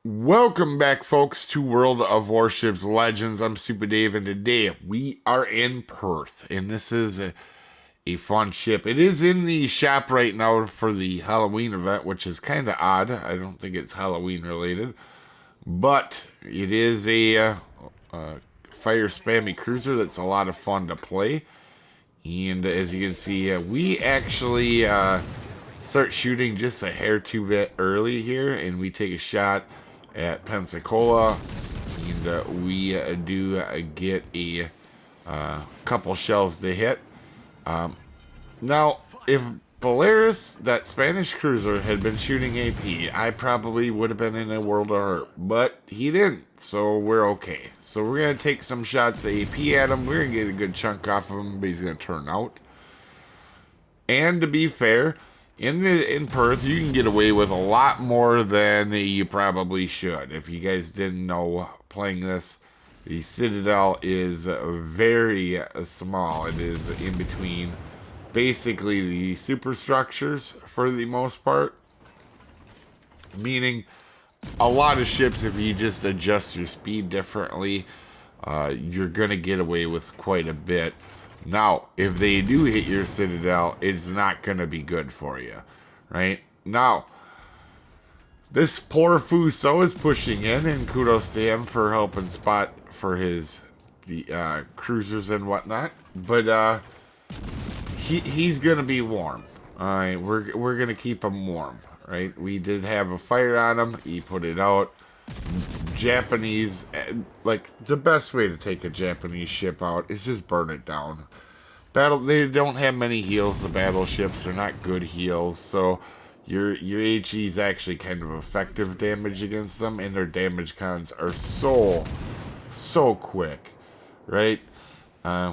Welcome back, folks, to World of Warships Legends. I'm Soopa-Dave, and today we are in Perth, and this is a fun ship. It is in the shop right now for the Halloween event, which is kind of odd. I don't think it's Halloween related, but it is a fire spammy cruiser that's a lot of fun to play. And as you can see, we actually start shooting just a hair too bit early here, and we take a shot at Pensacola, and we do get a couple shells to hit. Now, if Polaris, that Spanish cruiser, had been shooting AP, I probably would have been in a world of hurt, but he didn't, so we're okay. So we're going to take some shots of AP at him. We're going to get a good chunk off of him, but he's going to turn out. And to be fair, in Perth, you can get away with a lot more than you probably should. If you guys didn't know, playing this, the Citadel is very small. It is in between basically the superstructures for the most part. Meaning, a lot of ships, if you just adjust your speed differently, you're going to get away with quite a bit. Now, if they do hit your Citadel, it's not going to be good for you, right? Now, this poor Fuso is pushing in, and kudos to him for helping spot for his cruisers and whatnot. But he's going to be warm. All right, we're going to keep him warm, right? We did have a fire on him. He put it out. Japanese, like, the best way to take a Japanese ship out is just burn it down. They don't have many heals, the battleships. They're not good heals, so your HE is actually kind of effective damage against them, and their damage cons are so quick, right?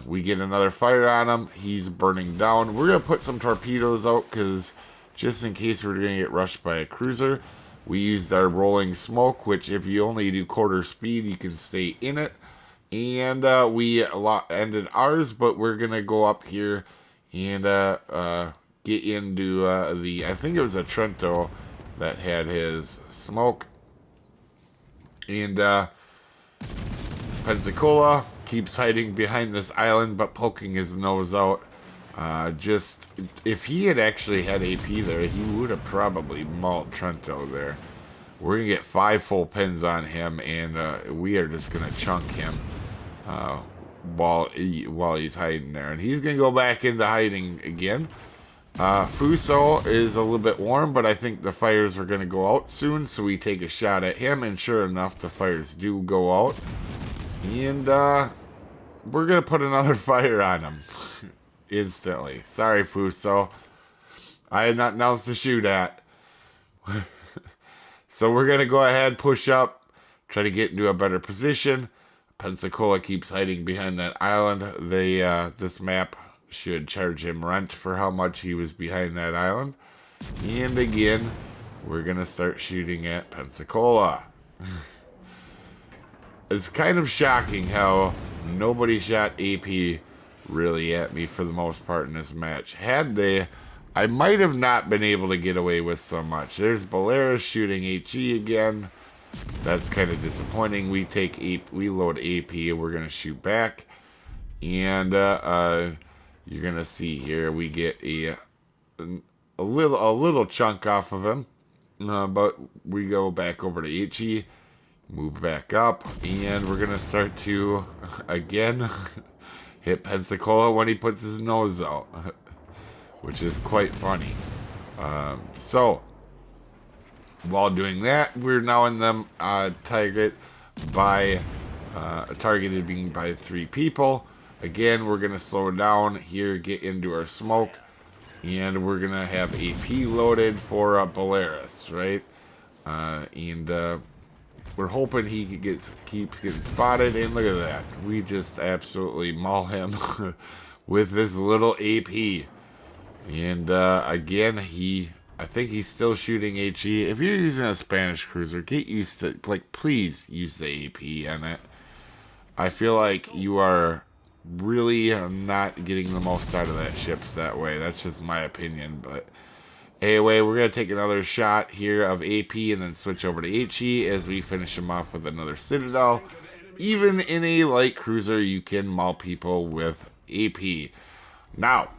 We get another fire on him. He's burning down. We're going to put some torpedoes out, because just in case we're going to get rushed by a cruiser, we used our rolling smoke, which if you only do quarter speed, you can stay in it. And we ended ours, but we're going to go up here and get into I think it was a Trento that had his smoke. And Pensacola keeps hiding behind this island, but poking his nose out. Just, if he had actually had AP there, he would have probably mauled Trento there. We're going to get 5 full pins on him, and we are just going to chunk him while he's hiding there. And he's going to go back into hiding again. Fuso is a little bit warm, but I think the fires are going to go out soon, so we take a shot at him, and sure enough, the fires do go out. And we're going to put another fire on him. Instantly. Sorry, Fuso. I had nothing else to shoot at. So we're going to go ahead, push up, try to get into a better position. Pensacola keeps hiding behind that island. This map should charge him rent for how much he was behind that island. And again, we're going to start shooting at Pensacola. It's kind of shocking how nobody shot AP really at me for the most part in this match. Had they, I might have not been able to get away with so much. There's Polaris shooting HE again. That's kind of disappointing. We load AP, and we're gonna shoot back, and you're gonna see here we get a little chunk off of him, but we go back over to HE, move back up, and we're gonna start to again hit Pensacola when he puts his nose out, which is quite funny. So, while doing that, we're now in the targeted being by 3 people. Again, we're going to slow down here, get into our smoke, and we're going to have AP loaded for Polaris, right? We're hoping he keeps getting spotted, and look at that. We just absolutely maul him with this little AP. And again, I think he's still shooting HE. If you're using a Spanish cruiser, get used to, like, please use the AP on it. I feel like you are really not getting the most out of that ships that way. That's just my opinion, but Anyway, we're going to take another shot here of AP and then switch over to HE as we finish him off with another Citadel. Even in a light cruiser, you can maul people with AP. Now,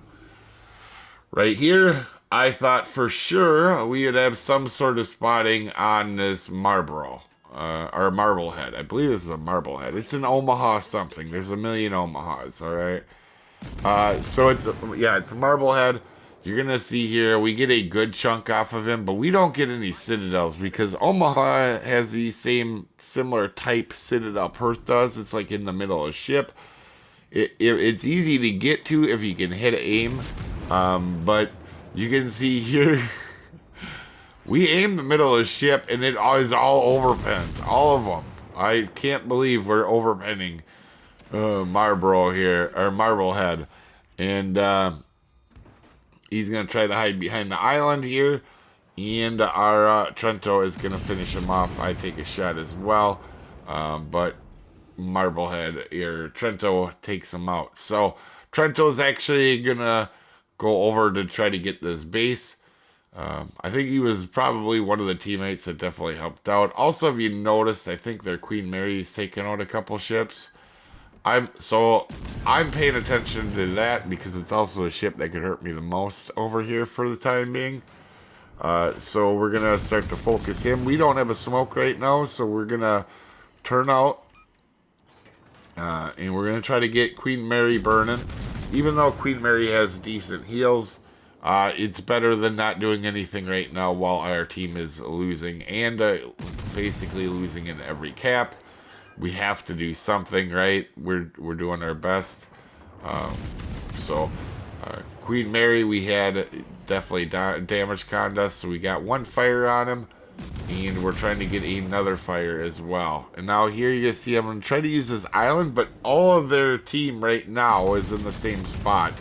right here, I thought for sure we would have some sort of spotting on this Marlboro. Or Marblehead. I believe this is a Marblehead. It's an Omaha something. There's a million Omahas, alright? So it's a Marblehead. You're going to see here, we get a good chunk off of him, but we don't get any Citadels because Omaha has the same similar type Citadel Perth does. It's like in the middle of ship. It's easy to get to if you can hit aim, but you can see here, we aim the middle of ship and it is all overpens, all of them. I can't believe we're overpenning Marlboro here, or Marblehead. And he's going to try to hide behind the island here. And our Trento is going to finish him off. I take a shot as well. But Marblehead here, Trento takes him out. So Trento's actually going to go over to try to get this base. I think he was probably one of the teammates that definitely helped out. Also, if you noticed, I think their Queen Mary's taken out a couple ships. I'm paying attention to that because it's also a ship that could hurt me the most over here for the time being. So we're gonna start to focus him. We don't have a smoke right now, so we're gonna turn out and we're gonna try to get Queen Mary burning. Even though Queen Mary has decent heals, it's better than not doing anything right now while our team is losing and basically losing in every cap. We have to do something, right? We're doing our best. Queen Mary, we had definitely damage conned us, so we got one fire on him, and we're trying to get another fire as well. And now here you can see I'm going to try to use this island, but all of their team right now is in the same spot.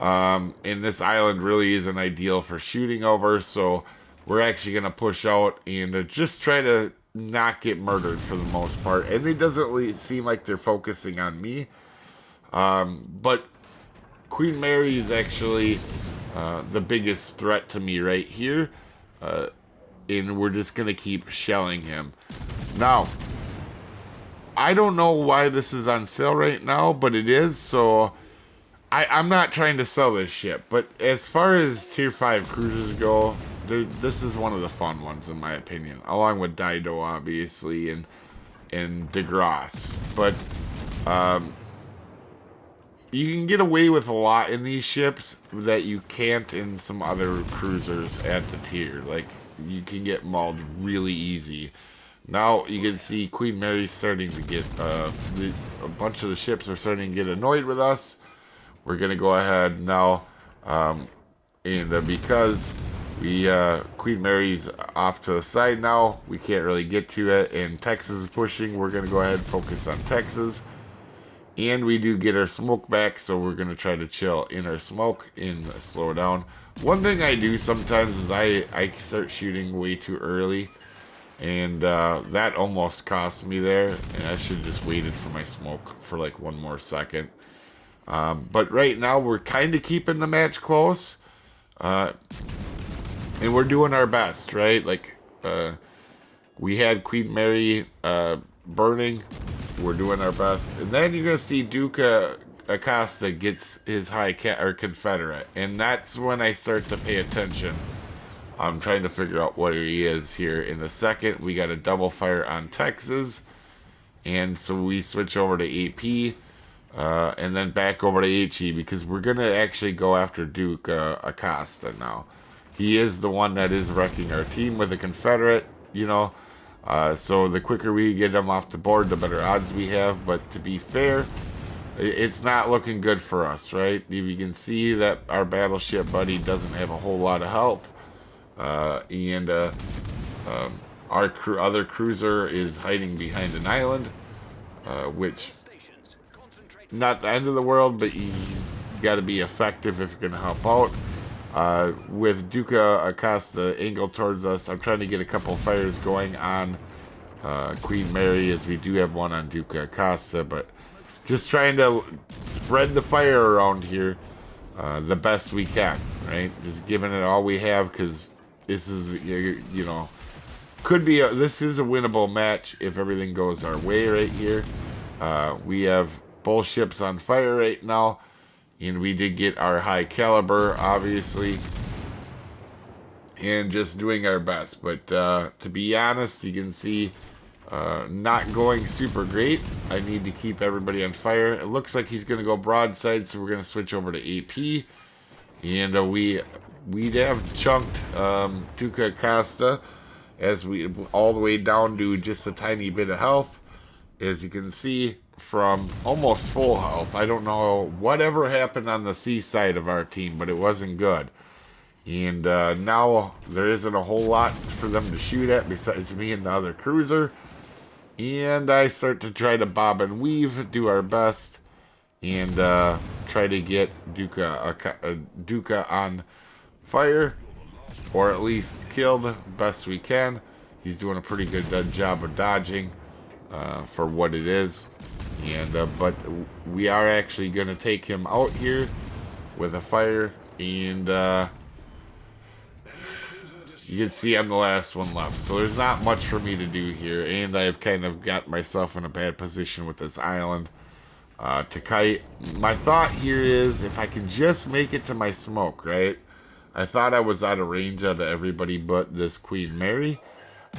And this island really isn't ideal for shooting over, so we're actually going to push out and just try to not get murdered for the most part. And it doesn't really seem like they're focusing on me. But Queen Mary is actually the biggest threat to me right here. And we're just going to keep shelling him. Now, I don't know why this is on sale right now, but it is, so I'm not trying to sell this ship. But as far as tier 5 cruisers go, this is one of the fun ones in my opinion, along with Dido obviously and DeGrasse. But you can get away with a lot in these ships that you can't in some other cruisers at the tier. Like, you can get mauled really easy. Now you can see Queen Mary's starting to get a bunch of the ships are starting to get annoyed with us. We're gonna go ahead now, and because Queen Mary's off to the side now, we can't really get to it, and Texas is pushing. We're gonna go ahead and focus on Texas, and we do get our smoke back, so we're gonna try to chill in our smoke and slow down. One thing I do sometimes is I start shooting way too early, and that almost cost me there, and I should have just waited for my smoke for like one more second. But right now we're kind of keeping the match close, and we're doing our best, right? Like, we had Queen Mary burning. We're doing our best. And then you're going to see Duke Acosta gets his Confederate. And that's when I start to pay attention. I'm trying to figure out what he is here in a second. We got a double fire on Texas. And so we switch over to AP. And then back over to HE because we're going to actually go after Duke Acosta now. He is the one that is wrecking our team with a Confederate, you know. So the quicker we get him off the board, the better odds we have. But to be fair, it's not looking good for us, right? If you can see that our battleship buddy doesn't have a whole lot of health. And our other cruiser is hiding behind an island, which... not the end of the world, but he's got to be effective if you're going to help out. With Duca Acosta angled towards us, I'm trying to get a couple fires going on Queen Mary, as we do have one on Duca Acosta, but just trying to spread the fire around here the best we can. right? Just giving it all we have because this is, you know, this is a winnable match if everything goes our way right here. We have both ships on fire right now, and we did get our high caliber, obviously, and just doing our best. But to be honest, you can see not going super great. I need to keep everybody on fire. It looks like he's going to go broadside, so we're going to switch over to AP. And we have chunked Duca Costa as we all the way down to just a tiny bit of health. As you can see, from almost full health. I don't know whatever happened on the C side of our team, but it wasn't good. And now there isn't a whole lot for them to shoot at besides me and the other cruiser. And I start to try to bob and weave, do our best, and try to get Duca on fire, or at least killed best we can. He's doing a pretty good job of dodging for what it is. And but we are actually going to take him out here with a fire, and you can see I'm the last one left, so there's not much for me to do here, and I've kind of got myself in a bad position with this island to kite. My thought here is if I can just make it to my smoke, right? I thought I was out of range out of everybody but this Queen Mary,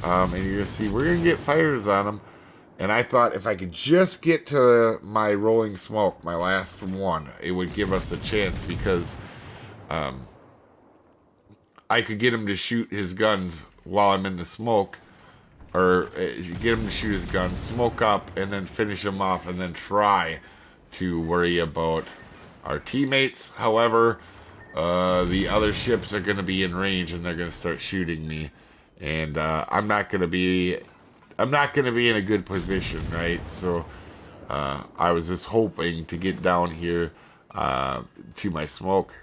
and you're going to see we're going to get fires on them. And I thought if I could just get to my rolling smoke, my last one, it would give us a chance because I could get him to shoot his guns while I'm in the smoke, or get him to shoot his guns, smoke up, and then finish him off, and then try to worry about our teammates. However, the other ships are going to be in range, and they're going to start shooting me, and I'm not going to be in a good position, right? So I was just hoping to get down here to my smoke.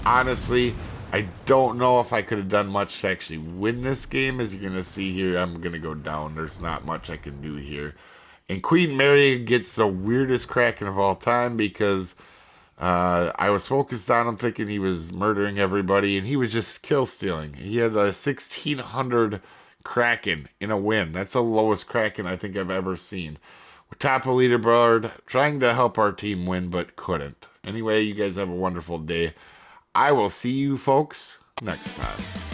Honestly, I don't know if I could have done much to actually win this game. As you're going to see here, I'm going to go down. There's not much I can do here. And Queen Mary gets the weirdest Kraken of all time because I was focused on him thinking he was murdering everybody, and he was just kill stealing. He had a 1,600 Kraken in a win. That's the lowest Kraken I think I've ever seen. We're top of leaderboard, trying to help our team win, but couldn't. Anyway, you guys have a wonderful day. I will see you folks next time.